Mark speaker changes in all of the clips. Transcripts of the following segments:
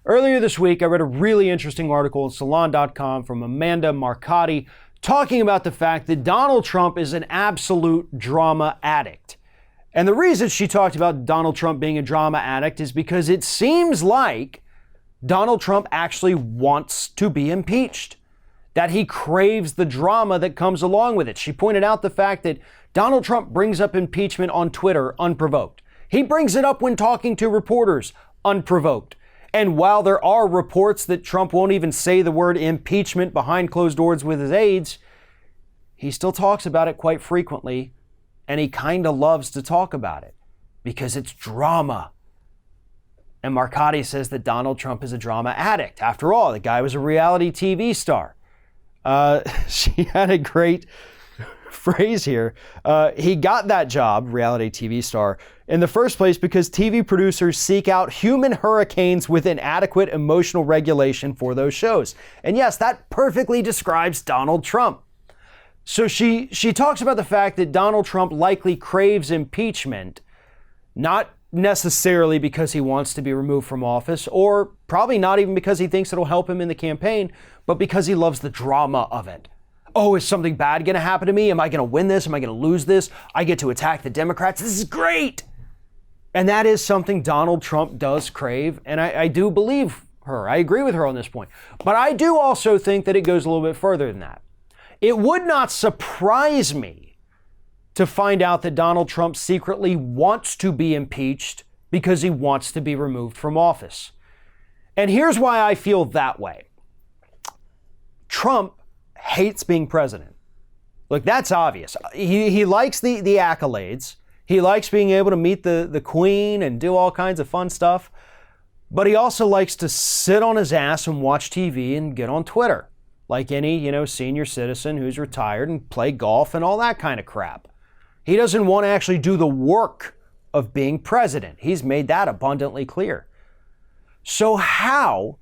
Speaker 1: Earlier this week, I read a really interesting article in Salon.com from Amanda Marcotti talking about the fact that Donald Trump is an absolute drama addict. And the reason she talked about Donald Trump being a drama addict is because it seems like Donald Trump actually wants to be impeached, that he craves the drama that comes along with it. She pointed out the fact that Donald Trump brings up impeachment on Twitter unprovoked. He brings it up when talking to reporters unprovoked. And while there are reports that Trump won't even say the word impeachment behind closed doors with his aides, he still talks about it quite frequently, and he kind of loves to talk about it because it's drama. And Marcotti says that Donald Trump is a drama addict. After all, the guy was a reality TV star. She had a great phrase here. He got that job, reality TV star, in the first place because TV producers seek out human hurricanes with inadequate emotional regulation for those shows. And yes, that perfectly describes Donald Trump. So she talks about the fact that Donald Trump likely craves impeachment, not necessarily because he wants to be removed from office, or probably not even because he thinks it'll help him in the campaign, but because he loves the drama of it. Oh, is something bad going to happen to me? Am I going to win this? Am I going to lose this? I get to attack the Democrats. This is great. And that is something Donald Trump does crave. And I do believe her. I agree with her on this point. But I do also think that it goes a little bit further than that. It would not surprise me to find out that Donald Trump secretly wants to be impeached because he wants to be removed from office. And here's why I feel that way. Trump hates being president. Look, that's obvious. He likes the accolades. He likes being able to meet the queen and do all kinds of fun stuff. But he also likes to sit on his ass and watch TV and get on Twitter, like any, senior citizen who's retired, and play golf and all that kind of crap. He doesn't want to actually do the work of being president. He's made that abundantly clear. So how,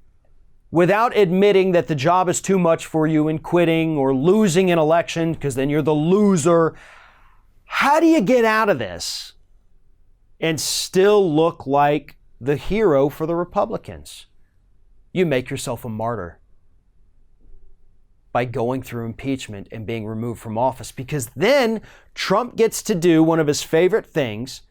Speaker 1: without admitting that the job is too much for you and quitting or losing an election, because then you're the loser, how do you get out of this and still look like the hero for the Republicans? You make yourself a martyr by going through impeachment and being removed from office, because then Trump gets to do one of his favorite things,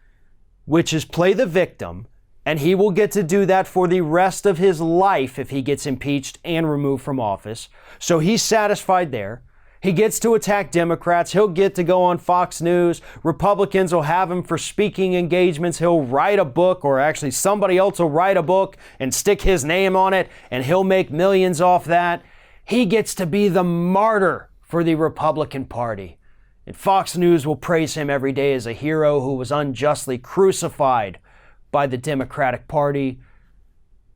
Speaker 1: which is play the victim, and he will get to do that for the rest of his life if he gets impeached and removed from office. So he's satisfied there. He gets to attack Democrats. He'll get to go on Fox News. Republicans will have him for speaking engagements. He'll write a book, or actually somebody else will write a book and stick his name on it, and he'll make millions off that. He gets to be the martyr for the Republican Party. And Fox News will praise him every day as a hero who was unjustly crucified by the Democratic Party.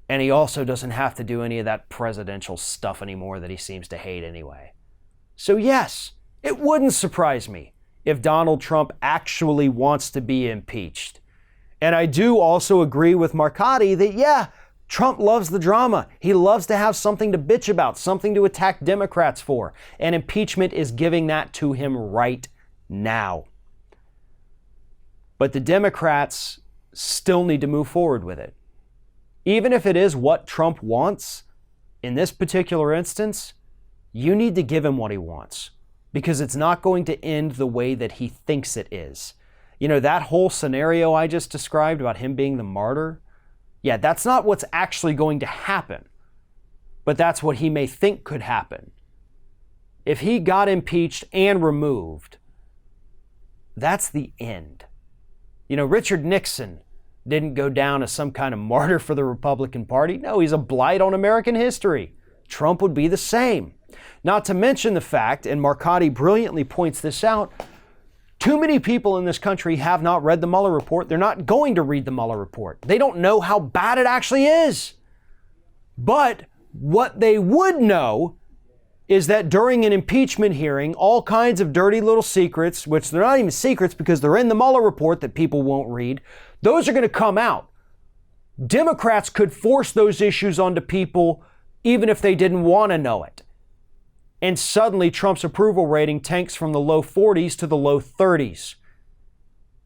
Speaker 1: And he also doesn't have to do any of that presidential stuff anymore that he seems to hate anyway. So yes, it wouldn't surprise me if Donald Trump actually wants to be impeached. And I do also agree with Marcotti that, Trump loves the drama. He loves to have something to bitch about, something to attack Democrats for. And impeachment is giving that to him right now. But the Democrats still need to move forward with it. Even if it is what Trump wants, in this particular instance, you need to give him what he wants, because it's not going to end the way that he thinks it is. That whole scenario I just described about him being the martyr, that's not what's actually going to happen, but that's what he may think could happen. If he got impeached and removed, that's the end. Richard Nixon didn't go down as some kind of martyr for the Republican Party. No, he's a blight on American history. Trump would be the same. Not to mention the fact, and Marcotti brilliantly points this out, too many people in this country have not read the Mueller report. They're not going to read the Mueller report. They don't know how bad it actually is. But what they would know is that during an impeachment hearing, all kinds of dirty little secrets, which they're not even secrets because they're in the Mueller report that people won't read, those are going to come out. Democrats could force those issues onto people even if they didn't want to know it. And suddenly Trump's approval rating tanks from the low 40s to the low 30s.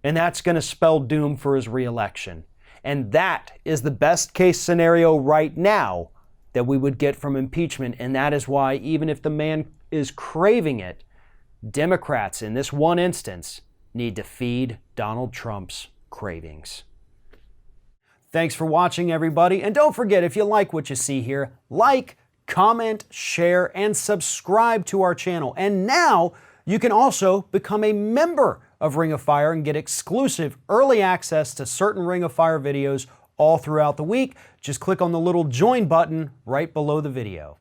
Speaker 1: And that's going to spell doom for his reelection. And that is the best case scenario right now that we would get from impeachment. And that is why, even if the man is craving it, Democrats in this one instance need to feed Donald Trump's cravings. Thanks for watching, everybody. And don't forget, if you like what you see here, like, comment, share, and subscribe to our channel. And now you can also become a member of Ring of Fire and get exclusive early access to certain Ring of Fire videos all throughout the week. Just click on the little join button right below the video.